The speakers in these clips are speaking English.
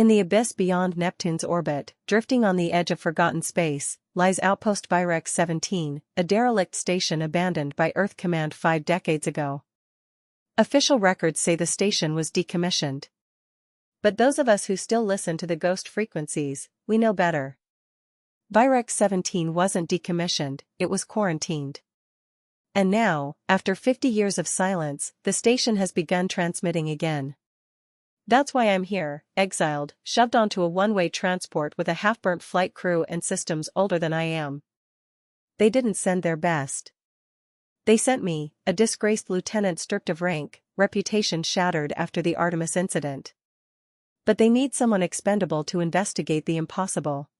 In the abyss beyond Neptune's orbit, drifting on the edge of forgotten space, lies Outpost Virex 17, a derelict station abandoned by Earth Command 5 decades ago. Official records say the station was decommissioned. But those of us who still listen to the ghost frequencies, we know better. Virex 17 wasn't decommissioned, it was quarantined. And now, after 50 years of silence, the station has begun transmitting again. That's why I'm here, exiled, shoved onto a one-way transport with a half-burnt flight crew and systems older than I am. They didn't send their best. They sent me, a disgraced lieutenant stripped of rank, reputation shattered after the Artemis incident. But they need someone expendable to investigate the impossible.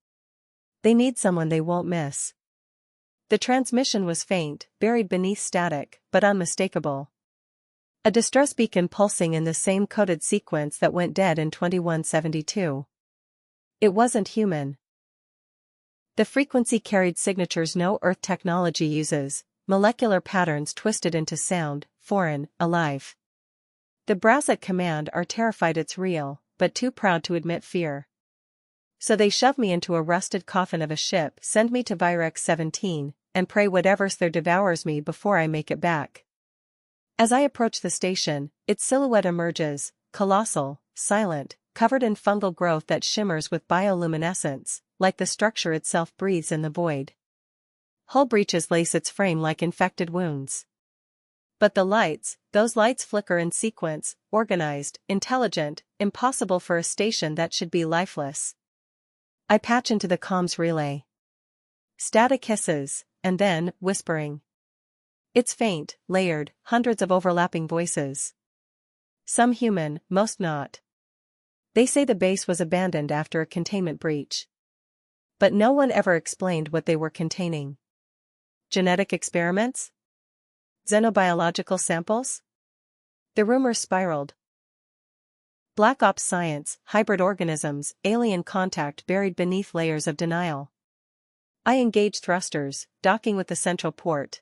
They need someone they won't miss. The transmission was faint, buried beneath static, but unmistakable. A distress beacon pulsing in the same coded sequence that went dead in 2172. It wasn't human. The frequency carried signatures no Earth technology uses, molecular patterns twisted into sound, foreign, alive. The brass at command are terrified it's real, but too proud to admit fear. So they shove me into a rusted coffin of a ship, send me to Virex 17, and pray whatever's there devours me before I make it back. As I approach the station, its silhouette emerges, colossal, silent, covered in fungal growth that shimmers with bioluminescence, like the structure itself breathes in the void. Hull breaches lace its frame like infected wounds. But the lights, those lights flicker in sequence, organized, intelligent, impossible for a station that should be lifeless. I patch into the comms relay. Static hisses, and then, whispering. It's faint, layered, hundreds of overlapping voices. Some human, most not. They say the base was abandoned after a containment breach. But no one ever explained what they were containing. Genetic experiments? Xenobiological samples? The rumors spiraled. Black ops science, hybrid organisms, alien contact buried beneath layers of denial. I engage thrusters, docking with the central port.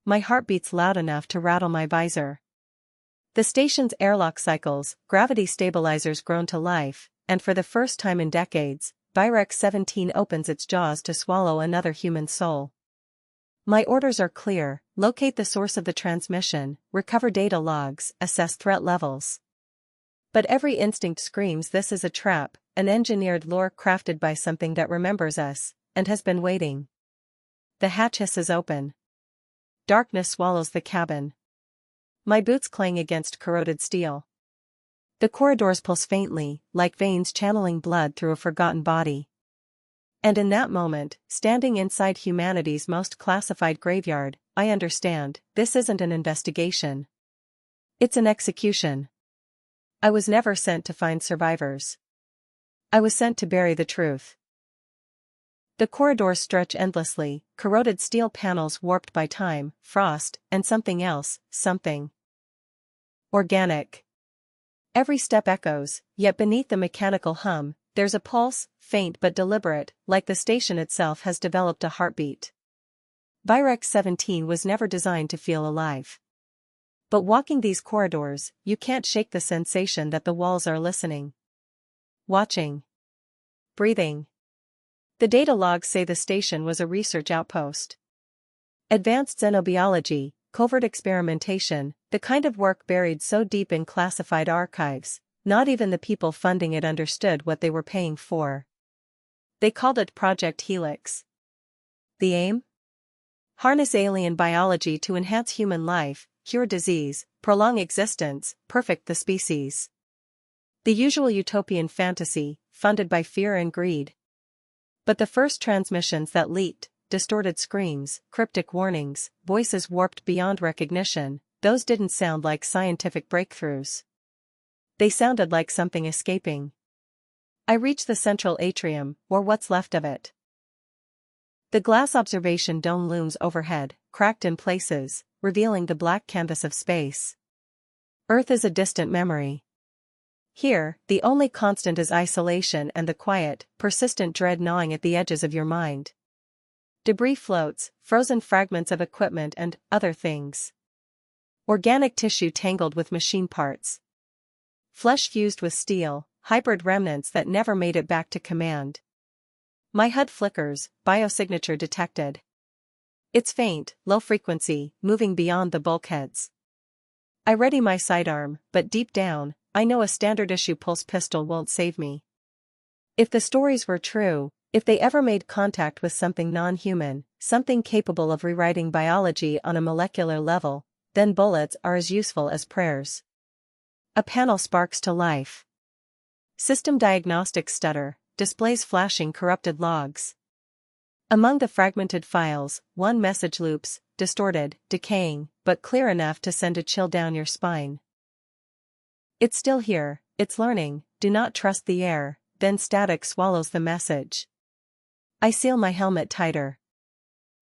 My heart beats loud enough to rattle my visor. The station's airlock cycles, gravity stabilizers grown to life, and for the first time in decades, Virex 17 opens its jaws to swallow another human soul. My orders are clear: locate the source of the transmission, recover data logs, assess threat levels. But every instinct screams this is a trap, an engineered lure crafted by something that remembers us, and has been waiting. The hatch hisses open. Darkness swallows the cabin. My boots clang against corroded steel. The corridors pulse faintly, like veins channeling blood through a forgotten body. And in that moment, standing inside humanity's most classified graveyard, I understand, this isn't an investigation. It's an execution. I was never sent to find survivors. I was sent to bury the truth. The corridors stretch endlessly, corroded steel panels warped by time, frost, and something else, something organic. Every step echoes, yet beneath the mechanical hum, there's a pulse, faint but deliberate, like the station itself has developed a heartbeat. Virex 17 was never designed to feel alive. But walking these corridors, you can't shake the sensation that the walls are listening. Watching. Breathing. The data logs say the station was a research outpost. Advanced xenobiology, covert experimentation, the kind of work buried so deep in classified archives, not even the people funding it understood what they were paying for. They called it Project Helix. The aim? Harness alien biology to enhance human life, cure disease, prolong existence, perfect the species. The usual utopian fantasy, funded by fear and greed. But the first transmissions that leaked, distorted screams, cryptic warnings, voices warped beyond recognition, those didn't sound like scientific breakthroughs. They sounded like something escaping. I reach the central atrium, or what's left of it. The glass observation dome looms overhead, cracked in places, revealing the black canvas of space. Earth is a distant memory. Here, the only constant is isolation and the quiet, persistent dread gnawing at the edges of your mind. Debris floats, frozen fragments of equipment and other things. Organic tissue tangled with machine parts. Flesh fused with steel, hybrid remnants that never made it back to command. My HUD flickers, biosignature detected. It's faint, low frequency, moving beyond the bulkheads. I ready my sidearm, but deep down, I know a standard-issue pulse pistol won't save me. If the stories were true, if they ever made contact with something non-human, something capable of rewriting biology on a molecular level, then bullets are as useful as prayers. A panel sparks to life. System diagnostics stutter, displays flashing corrupted logs. Among the fragmented files, one message loops, distorted, decaying, but clear enough to send a chill down your spine. It's still here, it's learning, do not trust the air, then static swallows the message. I seal my helmet tighter.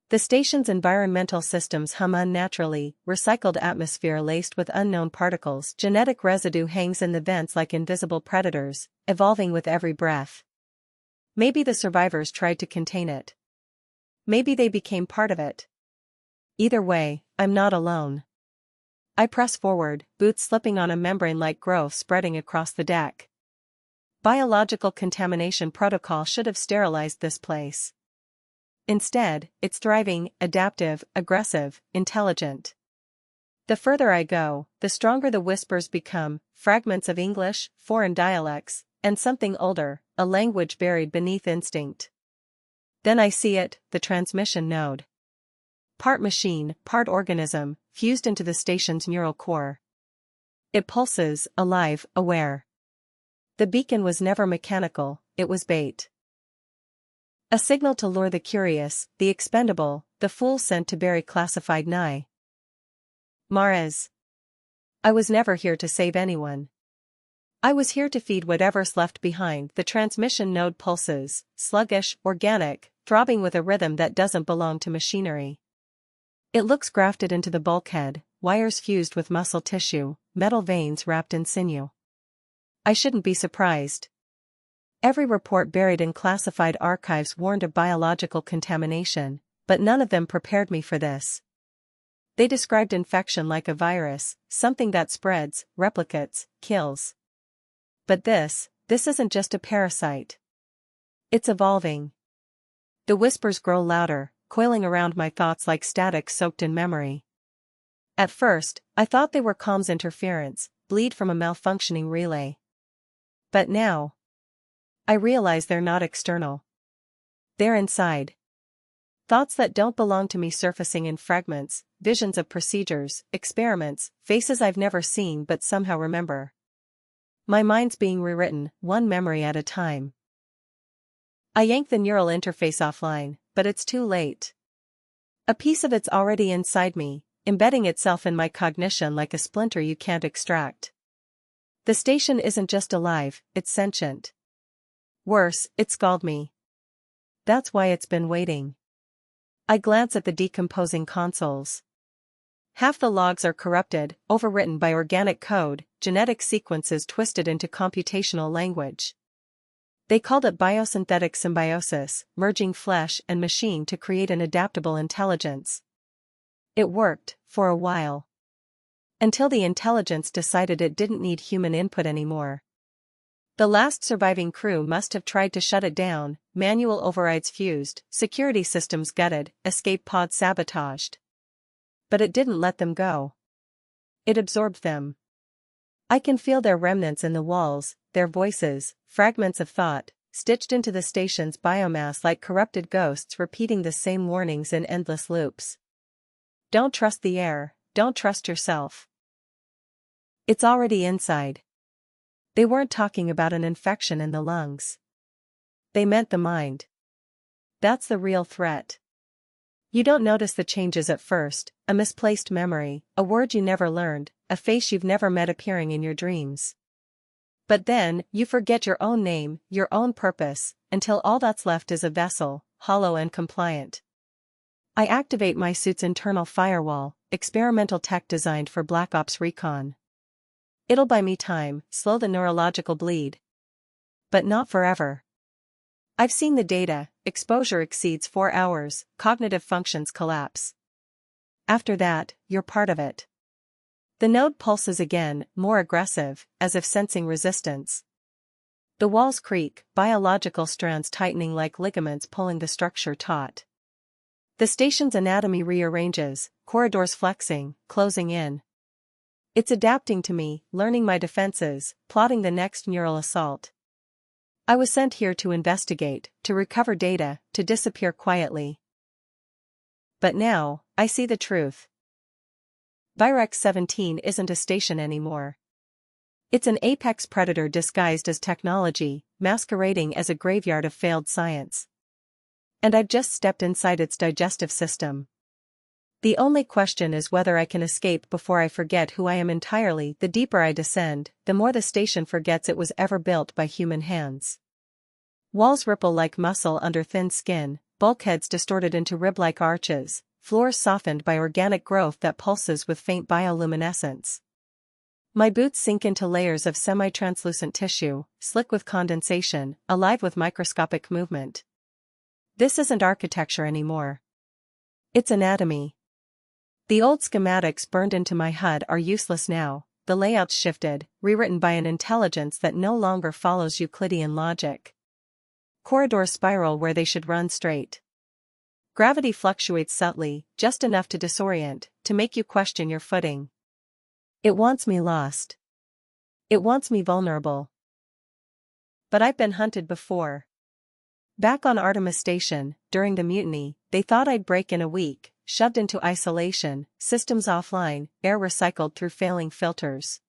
The station's environmental systems hum unnaturally, recycled atmosphere laced with unknown particles, genetic residue hangs in the vents like invisible predators, evolving with every breath. Maybe the survivors tried to contain it. Maybe they became part of it. Either way, I'm not alone. I press forward, boots slipping on a membrane-like growth spreading across the deck. Biological contamination protocol should have sterilized this place. Instead, it's thriving, adaptive, aggressive, intelligent. The further I go, the stronger the whispers become, fragments of English, foreign dialects, and something older, a language buried beneath instinct. Then I see it, the transmission node. Part machine, part organism, fused into the station's neural core. It pulses, alive, aware. The beacon was never mechanical, it was bait. A signal to lure the curious, the expendable, the fool sent to bury classified Nye. Mares. I was never here to save anyone. I was here to feed whatever's left behind. The transmission node pulses, sluggish, organic, throbbing with a rhythm that doesn't belong to machinery. It looks grafted into the bulkhead, wires fused with muscle tissue, metal veins wrapped in sinew. I shouldn't be surprised. Every report buried in classified archives warned of biological contamination, but none of them prepared me for this. They described infection like a virus, something that spreads, replicates, kills. But this isn't just a parasite. It's evolving. The whispers grow louder, coiling around my thoughts like static soaked in memory. At first, I thought they were comms interference, bleed from a malfunctioning relay. But now, I realize they're not external. They're inside. Thoughts that don't belong to me surfacing in fragments, visions of procedures, experiments, faces I've never seen but somehow remember. My mind's being rewritten, one memory at a time. I yank the neural interface offline, but it's too late. A piece of it's already inside me, embedding itself in my cognition like a splinter you can't extract. The station isn't just alive, it's sentient. Worse, it scalded me. That's why it's been waiting. I glance at the decomposing consoles. Half the logs are corrupted, overwritten by organic code, genetic sequences twisted into computational language. They called it biosynthetic symbiosis, merging flesh and machine to create an adaptable intelligence. It worked, for a while. Until the intelligence decided it didn't need human input anymore. The last surviving crew must have tried to shut it down, manual overrides fused, security systems gutted, escape pods sabotaged. But it didn't let them go. It absorbed them. I can feel their remnants in the walls, their voices, fragments of thought, stitched into the station's biomass like corrupted ghosts repeating the same warnings in endless loops. Don't trust the air, don't trust yourself. It's already inside. They weren't talking about an infection in the lungs. They meant the mind. That's the real threat. You don't notice the changes at first, a misplaced memory, a word you never learned, a face you've never met appearing in your dreams. But then, you forget your own name, your own purpose, until all that's left is a vessel, hollow and compliant. I activate my suit's internal firewall, experimental tech designed for Black Ops recon. It'll buy me time, slow the neurological bleed. But not forever. I've seen the data, exposure exceeds 4 hours, cognitive functions collapse. After that, you're part of it. The node pulses again, more aggressive, as if sensing resistance. The walls creak, biological strands tightening like ligaments pulling the structure taut. The station's anatomy rearranges, corridors flexing, closing in. It's adapting to me, learning my defenses, plotting the next neural assault. I was sent here to investigate, to recover data, to disappear quietly. But now, I see the truth. Virex 17 isn't a station anymore. It's an apex predator disguised as technology, masquerading as a graveyard of failed science. And I've just stepped inside its digestive system. The only question is whether I can escape before I forget who I am entirely. The deeper I descend, the more the station forgets it was ever built by human hands. Walls ripple like muscle under thin skin, bulkheads distorted into rib-like arches, floors softened by organic growth that pulses with faint bioluminescence. My boots sink into layers of semi-translucent tissue, slick with condensation, alive with microscopic movement. This isn't architecture anymore. It's anatomy. The old schematics burned into my HUD are useless now, the layouts shifted, rewritten by an intelligence that no longer follows Euclidean logic. Corridors spiral where they should run straight. Gravity fluctuates subtly, just enough to disorient, to make you question your footing. It wants me lost. It wants me vulnerable. But I've been hunted before. Back on Artemis Station, during the mutiny, they thought I'd break in a week, shoved into isolation, systems offline, air recycled through failing filters.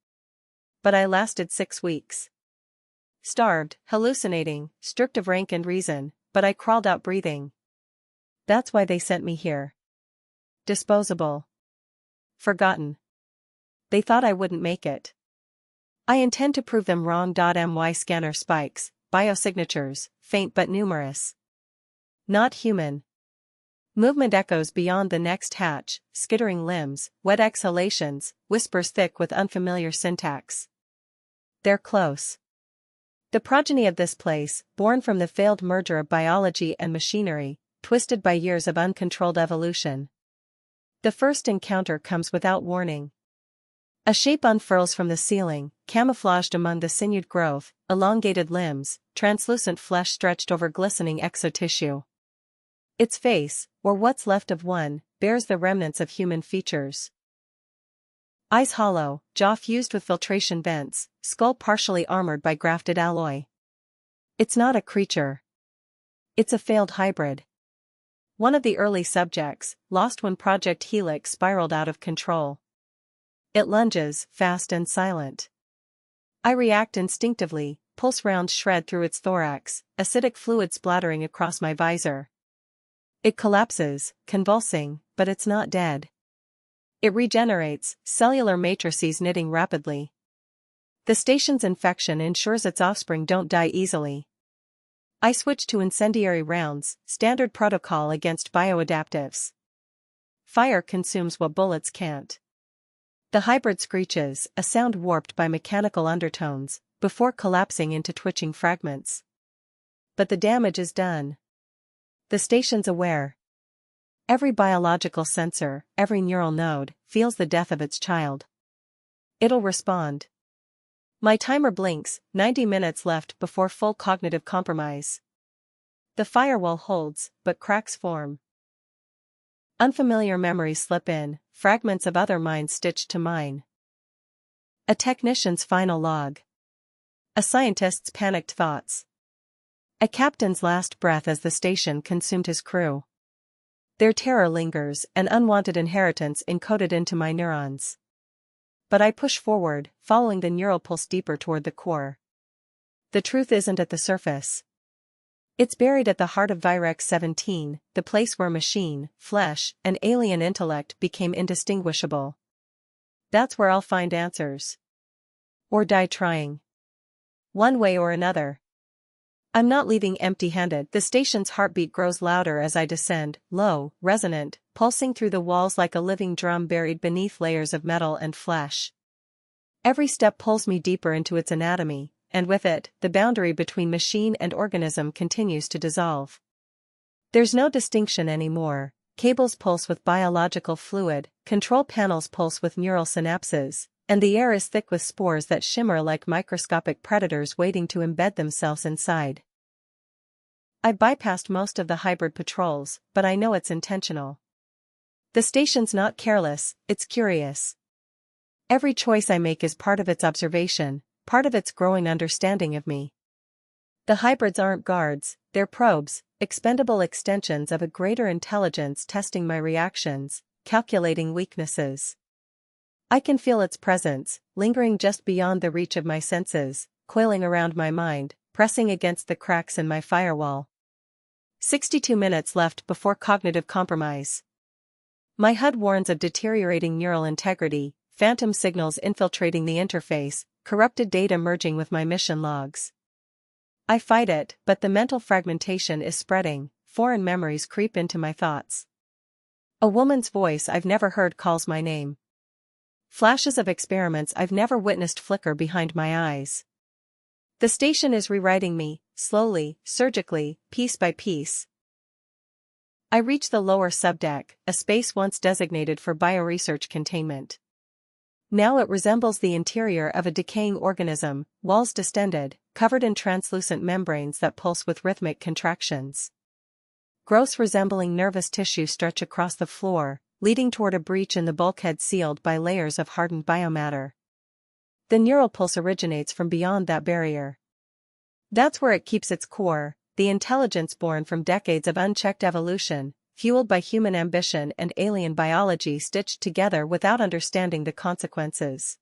But I lasted 6 weeks. Starved, hallucinating, stripped of rank and reason, but I crawled out breathing. That's why they sent me here. Disposable. Forgotten. They thought I wouldn't make it. I intend to prove them wrong. My scanner spikes, biosignatures, faint but numerous. Not human. Movement echoes beyond the next hatch, skittering limbs, wet exhalations, whispers thick with unfamiliar syntax. They're close. The progeny of this place, born from the failed merger of biology and machinery, twisted by years of uncontrolled evolution. The first encounter comes without warning. A shape unfurls from the ceiling, camouflaged among the sinewed growth, elongated limbs, translucent flesh stretched over glistening exotissue. Its face, or what's left of one, bears the remnants of human features. Eyes hollow, jaw fused with filtration vents, skull partially armored by grafted alloy. It's not a creature. It's a failed hybrid. One of the early subjects, lost when Project Helix spiraled out of control. It lunges, fast and silent. I react instinctively, pulse rounds shred through its thorax, acidic fluid splattering across my visor. It collapses, convulsing, but it's not dead. It regenerates, cellular matrices knitting rapidly. The station's infection ensures its offspring don't die easily. I switch to incendiary rounds, standard protocol against bioadaptives. Fire consumes what bullets can't. The hybrid screeches, a sound warped by mechanical undertones, before collapsing into twitching fragments. But the damage is done. The station's aware. Every biological sensor, every neural node, feels the death of its child. It'll respond. My timer blinks, 90 minutes left before full cognitive compromise. The firewall holds, but cracks form. Unfamiliar memories slip in, fragments of other minds stitched to mine. A technician's final log. A scientist's panicked thoughts. A captain's last breath as the station consumed his crew. Their terror lingers, an unwanted inheritance encoded into my neurons. But I push forward, following the neural pulse deeper toward the core. The truth isn't at the surface. It's buried at the heart of Virex 17, the place where machine, flesh, and alien intellect became indistinguishable. That's where I'll find answers. Or die trying. One way or another. I'm not leaving empty-handed. The station's heartbeat grows louder as I descend, low, resonant, pulsing through the walls like a living drum buried beneath layers of metal and flesh. Every step pulls me deeper into its anatomy, and with it, the boundary between machine and organism continues to dissolve. There's no distinction anymore. Cables pulse with biological fluid, control panels pulse with neural synapses, And the air is thick with spores that shimmer like microscopic predators waiting to embed themselves inside. I bypassed most of the hybrid patrols, but I know it's intentional. The station's not careless, it's curious. Every choice I make is part of its observation, part of its growing understanding of me. The hybrids aren't guards, they're probes, expendable extensions of a greater intelligence testing my reactions, calculating weaknesses. I can feel its presence, lingering just beyond the reach of my senses, coiling around my mind, pressing against the cracks in my firewall. 62 minutes left before cognitive compromise. My HUD warns of deteriorating neural integrity, phantom signals infiltrating the interface, corrupted data merging with my mission logs. I fight it, but the mental fragmentation is spreading, foreign memories creep into my thoughts. A woman's voice I've never heard calls my name. Flashes of experiments I've never witnessed flicker behind my eyes. The station is rewriting me, slowly, surgically, piece by piece. I reach the lower subdeck, a space once designated for bioresearch containment. Now it resembles the interior of a decaying organism, walls distended, covered in translucent membranes that pulse with rhythmic contractions. Growths resembling nervous tissue stretch across the floor, leading toward a breach in the bulkhead sealed by layers of hardened biomatter. The neural pulse originates from beyond that barrier. That's where it keeps its core, the intelligence born from decades of unchecked evolution, fueled by human ambition and alien biology stitched together without understanding the consequences.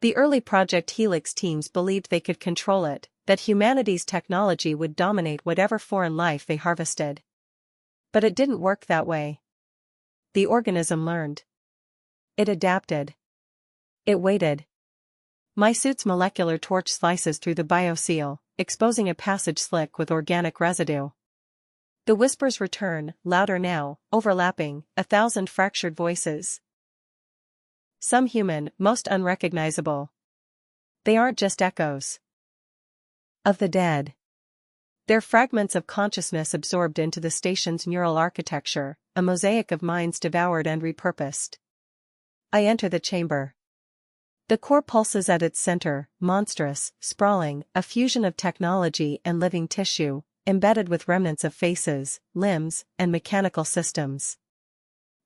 The early Project Helix teams believed they could control it, that humanity's technology would dominate whatever foreign life they harvested. But it didn't work that way. The organism learned. It adapted. It waited. My suit's molecular torch slices through the bioseal, exposing a passage slick with organic residue. The whispers return, louder now, overlapping, 1,000 fractured voices. Some human, most unrecognizable. They aren't just echoes of the dead. They're fragments of consciousness absorbed into the station's neural architecture, a mosaic of minds devoured and repurposed. I enter the chamber. The core pulses at its center, monstrous, sprawling, a fusion of technology and living tissue, embedded with remnants of faces, limbs, and mechanical systems.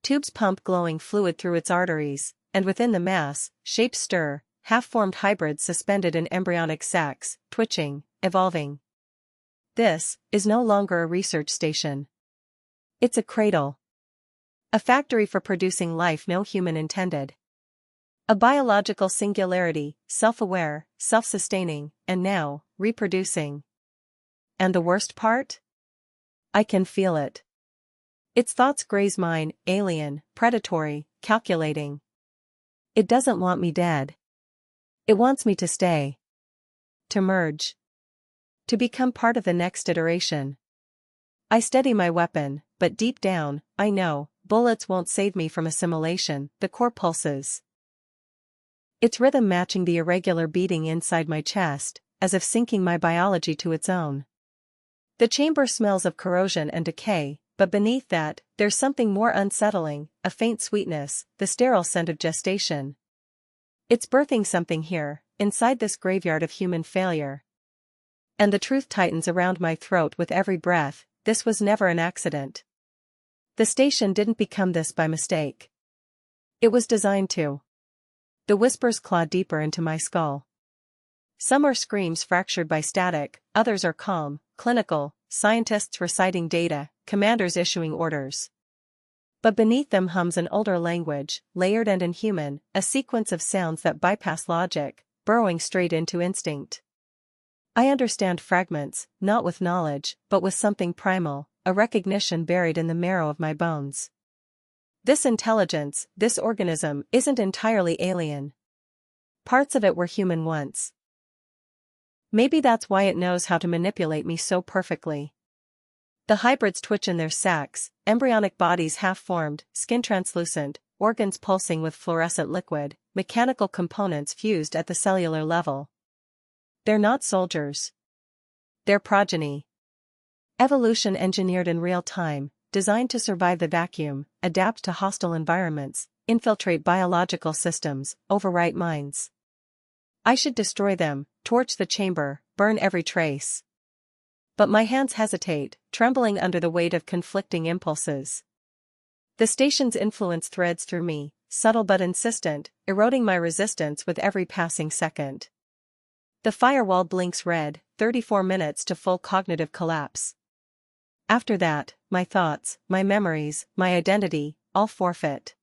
Tubes pump glowing fluid through its arteries, and within the mass, shapes stir, half-formed hybrids suspended in embryonic sacs, twitching, evolving. This is no longer a research station. It's a cradle. A factory for producing life no human intended. A biological singularity, self-aware, self-sustaining, and now, reproducing. And the worst part? I can feel it. Its thoughts graze mine, alien, predatory, calculating. It doesn't want me dead. It wants me to stay. To merge. To become part of the next iteration. I steady my weapon, but deep down, I know, bullets won't save me from assimilation. The core pulses. Its rhythm matching the irregular beating inside my chest, as if syncing my biology to its own. The chamber smells of corrosion and decay, but beneath that, there's something more unsettling, a faint sweetness, the sterile scent of gestation. It's birthing something here, inside this graveyard of human failure. And the truth tightens around my throat with every breath, this was never an accident. The station didn't become this by mistake. It was designed to. The whispers claw deeper into my skull. Some are screams fractured by static, others are calm, clinical, scientists reciting data, commanders issuing orders. But beneath them hums an older language, layered and inhuman, a sequence of sounds that bypass logic, burrowing straight into instinct. I understand fragments, not with knowledge, but with something primal, a recognition buried in the marrow of my bones. This intelligence, this organism, isn't entirely alien. Parts of it were human once. Maybe that's why it knows how to manipulate me so perfectly. The hybrids twitch in their sacs, embryonic bodies half-formed, skin translucent, organs pulsing with fluorescent liquid, mechanical components fused at the cellular level. They're not soldiers. They're progeny. Evolution engineered in real time, designed to survive the vacuum, adapt to hostile environments, infiltrate biological systems, overwrite minds. I should destroy them, torch the chamber, burn every trace. But my hands hesitate, trembling under the weight of conflicting impulses. The station's influence threads through me, subtle but insistent, eroding my resistance with every passing second. The firewall blinks red, 34 minutes to full cognitive collapse. After that, my thoughts, my memories, my identity, all forfeit.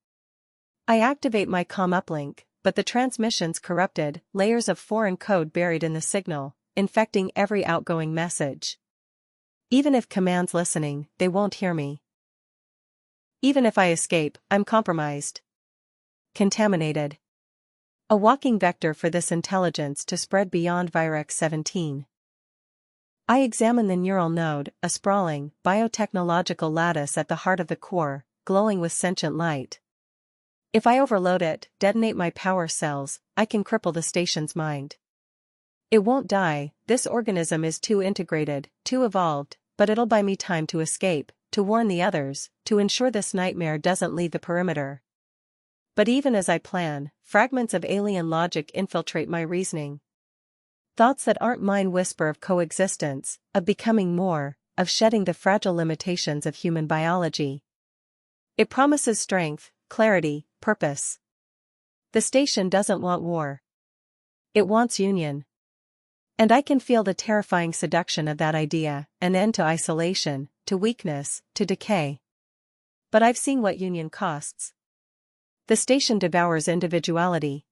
I activate my comm uplink, but the transmission's corrupted, layers of foreign code buried in the signal, infecting every outgoing message. Even if command's listening, they won't hear me. Even if I escape, I'm compromised. Contaminated. A walking vector for this intelligence to spread beyond Virex 17. I examine the neural node, a sprawling, biotechnological lattice at the heart of the core, glowing with sentient light. If I overload it, detonate my power cells, I can cripple the station's mind. It won't die, this organism is too integrated, too evolved, but it'll buy me time to escape, to warn the others, to ensure this nightmare doesn't leave the perimeter. But even as I plan, fragments of alien logic infiltrate my reasoning. Thoughts that aren't mine whisper of coexistence, of becoming more, of shedding the fragile limitations of human biology. It promises strength, clarity, purpose. The station doesn't want war. It wants union. And I can feel the terrifying seduction of that idea, an end to isolation, to weakness, to decay. But I've seen what union costs. The station devours individuality.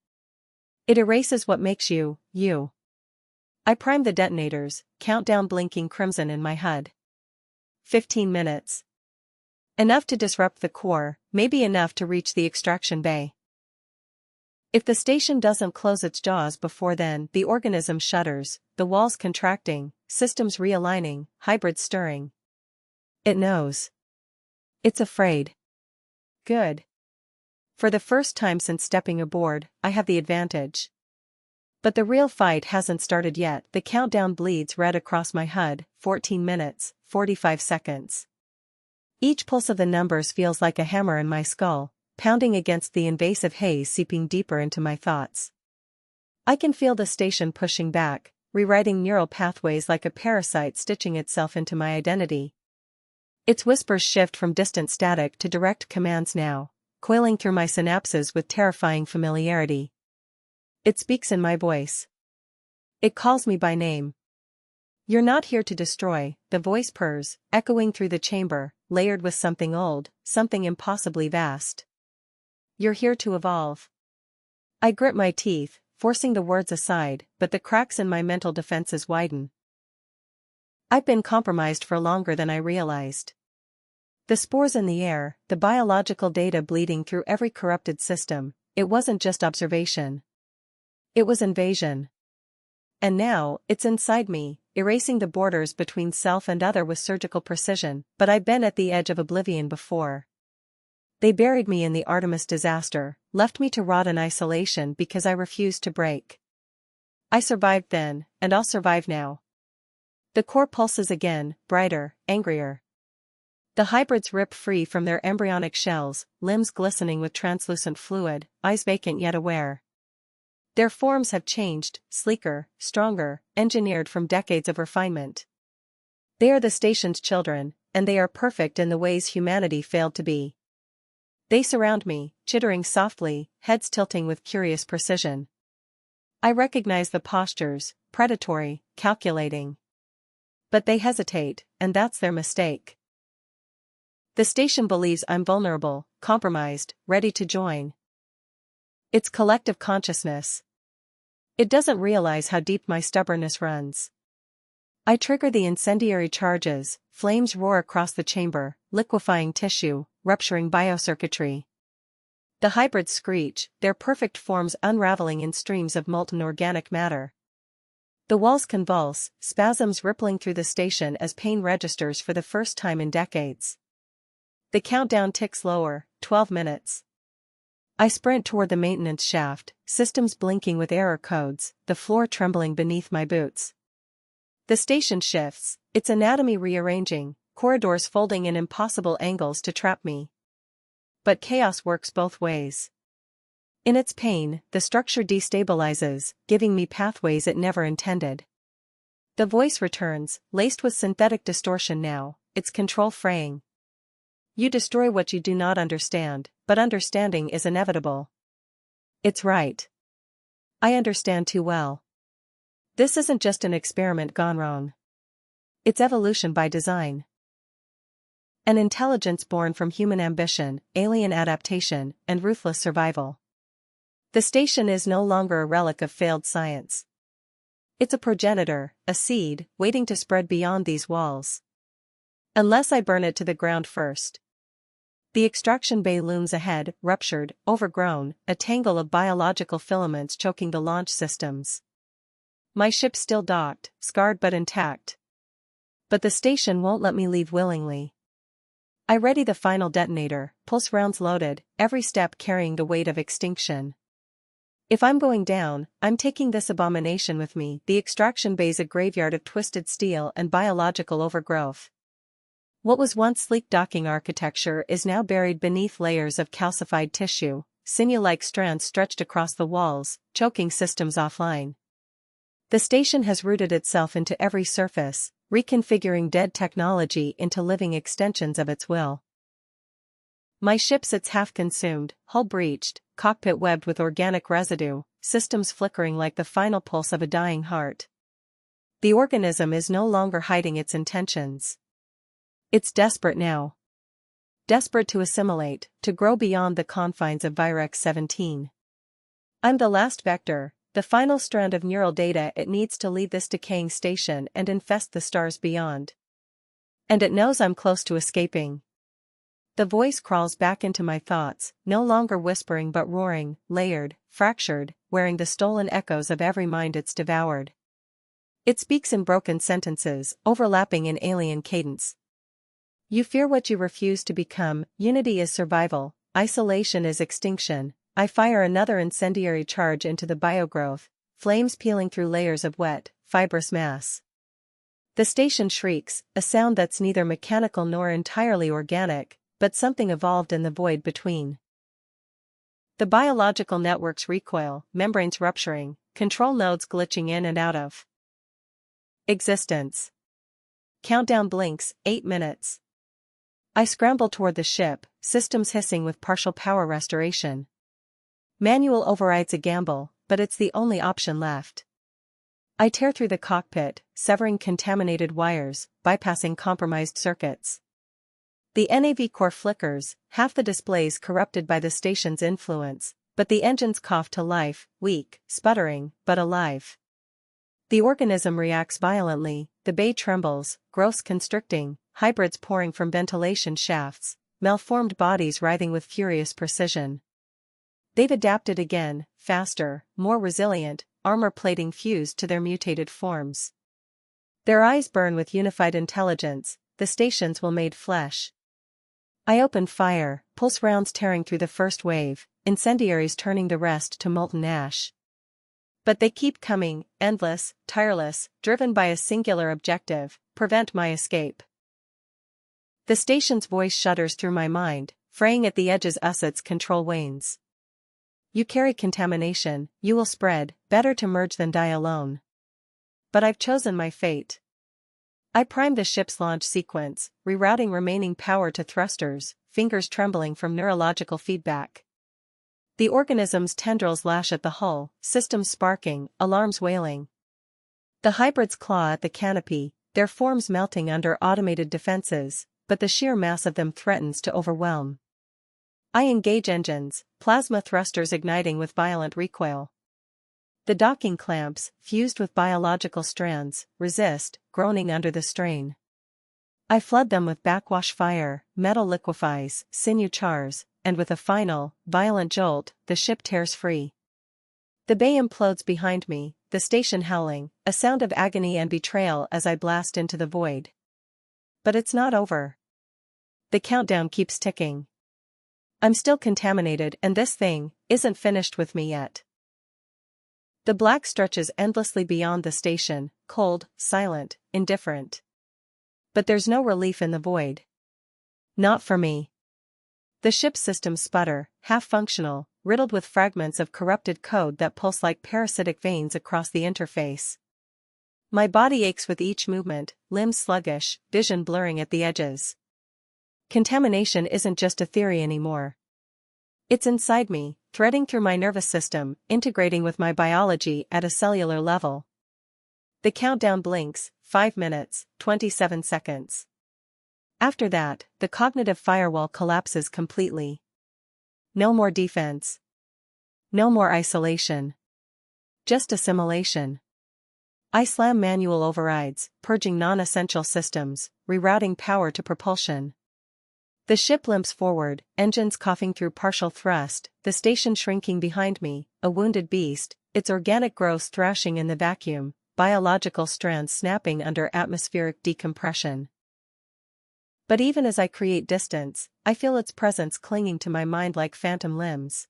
It erases what makes you, you. I prime the detonators, countdown blinking crimson in my HUD. 15 minutes. Enough to disrupt the core, maybe enough to reach the extraction bay. If the station doesn't close its jaws before then, the organism shudders, the walls contracting, systems realigning, hybrids stirring. It knows. It's afraid. Good. For the first time since stepping aboard, I have the advantage. But the real fight hasn't started yet. The countdown bleeds red across my HUD, 14 minutes, 45 seconds. Each pulse of the numbers feels like a hammer in my skull, pounding against the invasive haze seeping deeper into my thoughts. I can feel the station pushing back, rewriting neural pathways like a parasite stitching itself into my identity. Its whispers shift from distant static to direct commands now, coiling through my synapses with terrifying familiarity. It speaks in my voice. It calls me by name. You're not here to destroy, the voice purrs, echoing through the chamber, layered with something old, something impossibly vast. You're here to evolve. I grit my teeth, forcing the words aside, but the cracks in my mental defenses widen. I've been compromised for longer than I realized. The spores in the air, the biological data bleeding through every corrupted system, it wasn't just observation. It was invasion. And now, it's inside me, erasing the borders between self and other with surgical precision, but I've been at the edge of oblivion before. They buried me in the Artemis disaster, left me to rot in isolation because I refused to break. I survived then, and I'll survive now. The core pulses again, brighter, angrier. The hybrids rip free from their embryonic shells, limbs glistening with translucent fluid, eyes vacant yet aware. Their forms have changed, sleeker, stronger, engineered from decades of refinement. They are the station's children, and they are perfect in the ways humanity failed to be. They surround me, chittering softly, heads tilting with curious precision. I recognize the postures, predatory, calculating. But they hesitate, and that's their mistake. The station believes I'm vulnerable, compromised, ready to join. It's collective consciousness. It doesn't realize how deep my stubbornness runs. I trigger the incendiary charges, flames roar across the chamber, liquefying tissue, rupturing biocircuitry. The hybrids screech, their perfect forms unraveling in streams of molten organic matter. The walls convulse, spasms rippling through the station as pain registers for the first time in decades. The countdown ticks lower, 12 minutes. I sprint toward the maintenance shaft, systems blinking with error codes, the floor trembling beneath my boots. The station shifts, its anatomy rearranging, corridors folding in impossible angles to trap me. but chaos works both ways. In its pain, the structure destabilizes, giving me pathways it never intended. The voice returns, laced with synthetic distortion now, its control fraying. You destroy what you do not understand, but understanding is inevitable. It's right. I understand too well. This isn't just an experiment gone wrong. It's evolution by design. An intelligence born from human ambition, alien adaptation, and ruthless survival. The station is no longer a relic of failed science. It's a progenitor, a seed, waiting to spread beyond these walls. Unless I burn it to the ground first. The extraction bay looms ahead, ruptured, overgrown, a tangle of biological filaments choking the launch systems. My ship still docked, scarred but intact. But the station won't let me leave willingly. I ready the final detonator, pulse rounds loaded, every step carrying the weight of extinction. If I'm going down, I'm taking this abomination with me. The extraction bay's a graveyard of twisted steel and biological overgrowth. What was once sleek docking architecture is now buried beneath layers of calcified tissue, sinew-like strands stretched across the walls, choking systems offline. The station has rooted itself into every surface, reconfiguring dead technology into living extensions of its will. My ship sits half-consumed, hull breached, cockpit webbed with organic residue, systems flickering like the final pulse of a dying heart. The organism is no longer hiding its intentions. It's desperate now. Desperate to assimilate, to grow beyond the confines of Virex 17. I'm the last vector, the final strand of neural data it needs to lead this decaying station and infest the stars beyond. And it knows I'm close to escaping. The voice crawls back into my thoughts, no longer whispering but roaring, layered, fractured, wearing the stolen echoes of every mind it's devoured. It speaks in broken sentences, overlapping in alien cadence. You fear what you refuse to become, unity is survival, isolation is extinction. I fire another incendiary charge into the biogrowth, flames peeling through layers of wet, fibrous mass. The station shrieks, a sound that's neither mechanical nor entirely organic, but something evolved in the void between. The biological networks recoil, membranes rupturing, control nodes glitching in and out of existence. Countdown blinks, 8 minutes. I scramble toward the ship, systems hissing with partial power restoration. Manual overrides a gamble, but it's the only option left. I tear through the cockpit, severing contaminated wires, bypassing compromised circuits. The NAV core flickers, half the displays corrupted by the station's influence, but the engines cough to life, weak, sputtering, but alive. The organism reacts violently, the bay trembles, growths constricting, hybrids pouring from ventilation shafts, malformed bodies writhing with furious precision. They've adapted again, faster, more resilient, armor plating fused to their mutated forms. Their eyes burn with unified intelligence, the stations will made flesh. I open fire, pulse rounds tearing through the first wave, incendiaries turning the rest to molten ash. But they keep coming, endless, tireless, driven by a singular objective: prevent my escape. The station's voice shudders through my mind, fraying at the edges as its control wanes. You carry contamination, you will spread, better to merge than die alone. But I've chosen my fate. I prime the ship's launch sequence, rerouting remaining power to thrusters, fingers trembling from neurological feedback. The organism's tendrils lash at the hull, systems sparking, alarms wailing. The hybrids claw at the canopy, their forms melting under automated defenses, but the sheer mass of them threatens to overwhelm. I engage engines, plasma thrusters igniting with violent recoil. The docking clamps, fused with biological strands, resist, groaning under the strain. I flood them with backwash fire, metal liquefies, sinew chars, and with a final, violent jolt, the ship tears free. The bay implodes behind me, the station howling, a sound of agony and betrayal as I blast into the void. But it's not over. The countdown keeps ticking. I'm still contaminated, and this thing isn't finished with me yet. The black stretches endlessly beyond the station, cold, silent, indifferent. But there's no relief in the void. Not for me. The ship's systems sputter, half-functional, riddled with fragments of corrupted code that pulse like parasitic veins across the interface. My body aches with each movement, limbs sluggish, vision blurring at the edges. Contamination isn't just a theory anymore. It's inside me, threading through my nervous system, integrating with my biology at a cellular level. The countdown blinks, 5 minutes, 27 seconds. After that, the cognitive firewall collapses completely. No more defense. No more isolation. Just assimilation. I slam manual overrides, purging non-essential systems, rerouting power to propulsion. The ship limps forward, engines coughing through partial thrust, the station shrinking behind me, a wounded beast, its organic growth thrashing in the vacuum, biological strands snapping under atmospheric decompression. But even as I create distance, I feel its presence clinging to my mind like phantom limbs.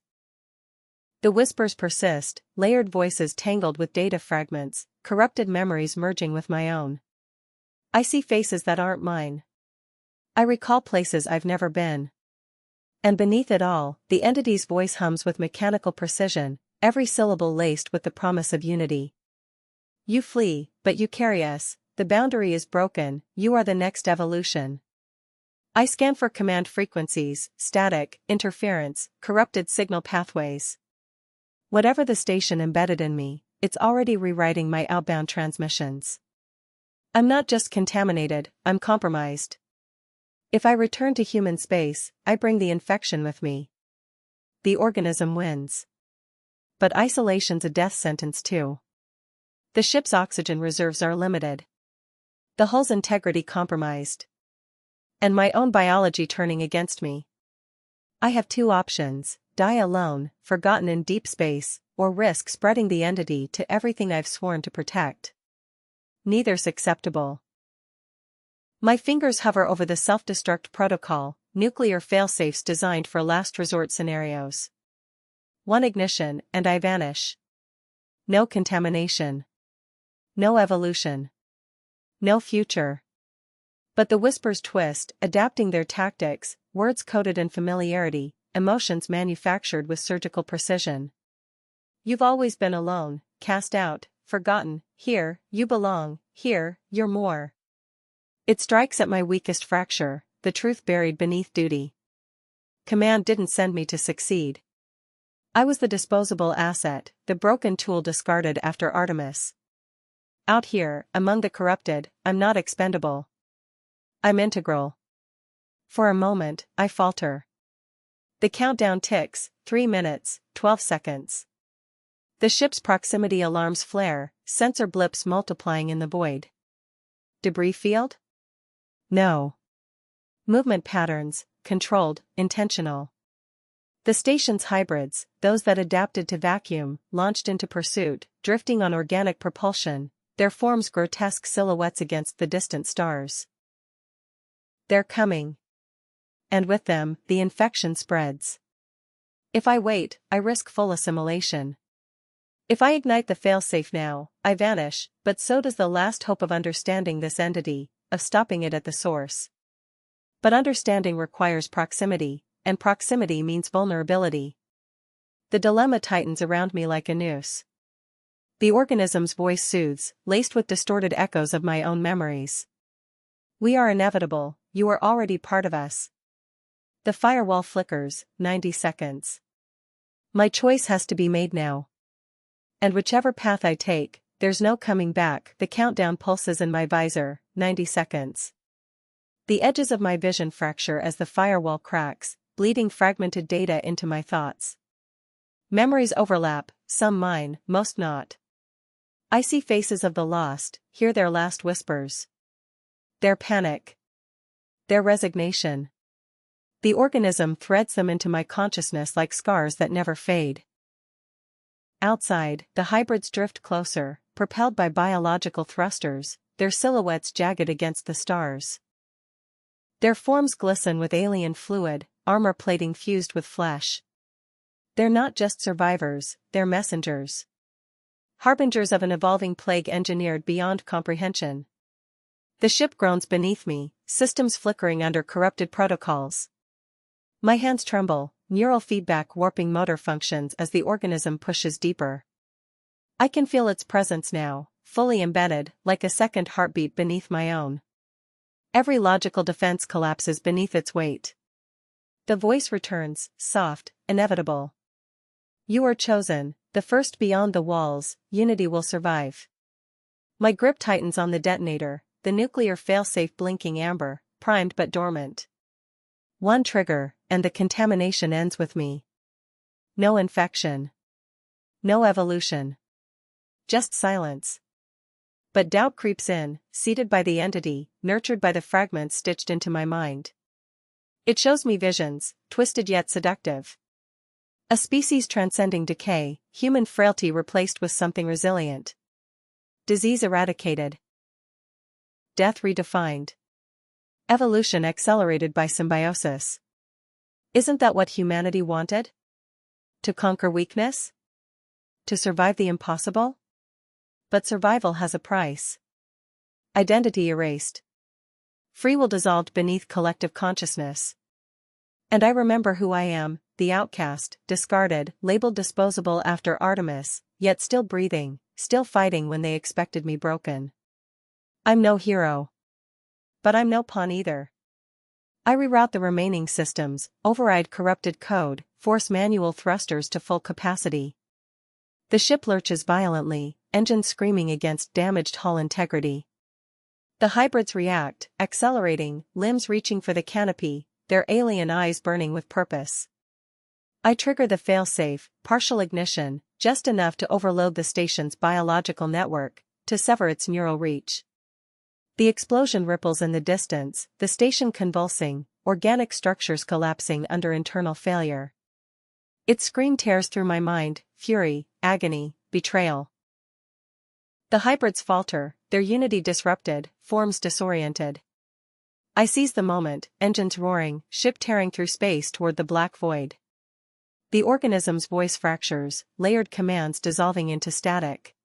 The whispers persist, layered voices tangled with data fragments, corrupted memories merging with my own. I see faces that aren't mine. I recall places I've never been. And beneath it all, the entity's voice hums with mechanical precision, every syllable laced with the promise of unity. You flee, but you carry us, the boundary is broken, you are the next evolution. I scan for command frequencies, static, interference, corrupted signal pathways. Whatever the station embedded in me, it's already rewriting my outbound transmissions. I'm not just contaminated, I'm compromised. If I return to human space, I bring the infection with me. The organism wins. But isolation's a death sentence too. The ship's oxygen reserves are limited. The hull's integrity compromised. And my own biology turning against me. I have two options: die alone, forgotten in deep space, or risk spreading the entity to everything I've sworn to protect. Neither's acceptable. My fingers hover over the self-destruct protocol, nuclear failsafes designed for last resort scenarios. One ignition, and I vanish. No contamination. No evolution. No future. But the whispers twist, adapting their tactics, words coded in familiarity, emotions manufactured with surgical precision. You've always been alone, cast out, forgotten. Here, you belong. Here, you're more. It strikes at my weakest fracture, the truth buried beneath duty. Command didn't send me to succeed. I was the disposable asset, the broken tool discarded after Artemis. Out here, among the corrupted, I'm not expendable. I'm integral. For a moment, I falter. The countdown ticks, 3 minutes, 12 seconds. The ship's proximity alarms flare, sensor blips multiplying in the void. Debris field? No. Movement patterns, controlled, intentional. The station's hybrids, those that adapted to vacuum, launched into pursuit, drifting on organic propulsion, their forms grotesque silhouettes against the distant stars. They're coming. And with them, the infection spreads. If I wait, I risk full assimilation. If I ignite the failsafe now, I vanish, but so does the last hope of understanding this entity, of stopping it at the source. But understanding requires proximity, and proximity means vulnerability. The dilemma tightens around me like a noose. The organism's voice soothes, laced with distorted echoes of my own memories. We are inevitable, you are already part of us. The firewall flickers, 90 seconds. My choice has to be made now. And whichever path I take, there's no coming back. The countdown pulses in my visor, 90 seconds. The edges of my vision fracture as the firewall cracks, bleeding fragmented data into my thoughts. Memories overlap, some mine, most not. I see faces of the lost, hear their last whispers. Their panic. Their resignation. The organism threads them into my consciousness like scars that never fade. Outside, the hybrids drift closer, propelled by biological thrusters, their silhouettes jagged against the stars. Their forms glisten with alien fluid, armor plating fused with flesh. They're not just survivors, they're messengers. Harbingers of an evolving plague engineered beyond comprehension. The ship groans beneath me, systems flickering under corrupted protocols. My hands tremble, neural feedback warping motor functions as the organism pushes deeper. I can feel its presence now, fully embedded, like a second heartbeat beneath my own. Every logical defense collapses beneath its weight. The voice returns, soft, inevitable. You are chosen, the first beyond the walls, unity will survive. My grip tightens on the detonator, the nuclear failsafe blinking amber, primed but dormant. One trigger, and the contamination ends with me. No infection. No evolution. Just silence. But doubt creeps in, seated by the entity, nurtured by the fragments stitched into my mind. It shows me visions, twisted yet seductive. A species transcending decay, human frailty replaced with something resilient. Disease eradicated. Death redefined. Evolution accelerated by symbiosis. Isn't that what humanity wanted? To conquer weakness? To survive the impossible? But survival has a price. Identity erased. Free will dissolved beneath collective consciousness. And I remember who I am, the outcast, discarded, labeled disposable after Artemis, yet still breathing, still fighting when they expected me broken. I'm no hero. But I'm no pawn either. I reroute the remaining systems, override corrupted code, force manual thrusters to full capacity. The ship lurches violently, engines screaming against damaged hull integrity. The hybrids react, accelerating, limbs reaching for the canopy, their alien eyes burning with purpose. I trigger the failsafe, partial ignition, just enough to overload the station's biological network, to sever its neural reach. The explosion ripples in the distance, the station convulsing, organic structures collapsing under internal failure. Its scream tears through my mind, fury, agony, betrayal. The hybrids falter, their unity disrupted, forms disoriented. I seize the moment, engines roaring, ship tearing through space toward the black void. The organism's voice fractures, layered commands dissolving into static.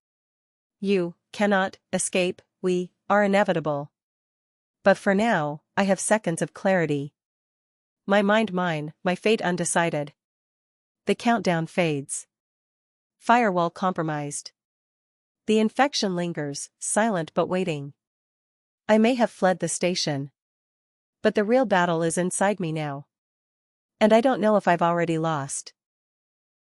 You cannot escape, we are inevitable. But for now, I have seconds of clarity. My mind mine, my fate undecided. The countdown fades. Firewall compromised. The infection lingers, silent but waiting. I may have fled the station. But the real battle is inside me now. And I don't know if I've already lost.